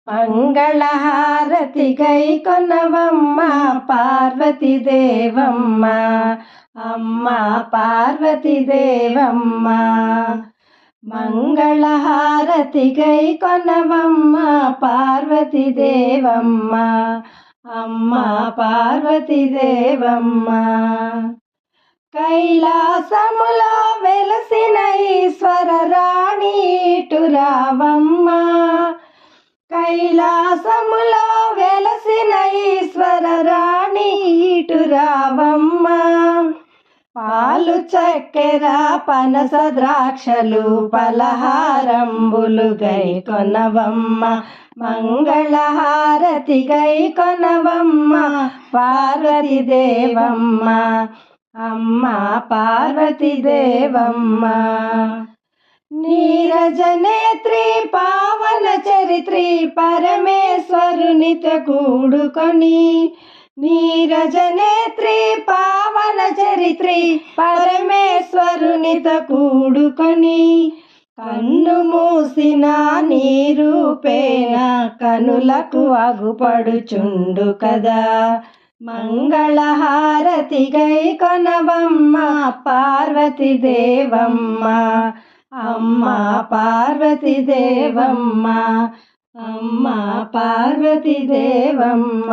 మంగళహారతి గైకొనవమ్మ పార్వతీ దేవమ్మ, అమ్మ పార్వతీ దేవమ్మ. మంగళహారతి గైకొనవమ్మ పార్వతీ దేవమ్మ, అమ్మ పార్వతీ దేవమ్మ. కైలాసములో వెలసిన ఈశ్వర రాణి ఇటు రావమ్మ, కైలాసములో వెలసిన ఈశ్వర రాణి ఇటు రావమ్మ. పాలు చక్కెర పనస ద్రాక్షలు పలహారంబులు గైకొనవమ్మ, మంగళహారతి గైకొనవమ్మ పార్వతీ దేవమ్మ, అమ్మ పార్వతీ దేవమ్మ. నీరజనేత్రి పావన చరిత్రి పరమేశ్వరునితో కూడుకొని, నీరజనేత్రి పావన చరిత్రి పరమేశ్వరునితో కూడుకొని, కన్ను మూసిన నీరూపేణ కనులకు అగుపడుచుండు కదా. మంగళహారతి గైకొనవమ్మ పార్వతీ దేవమ్మ, అమ్మ పార్వతీ దేవమ్మ, అమ్మ పార్వతీ దేవమ్మ.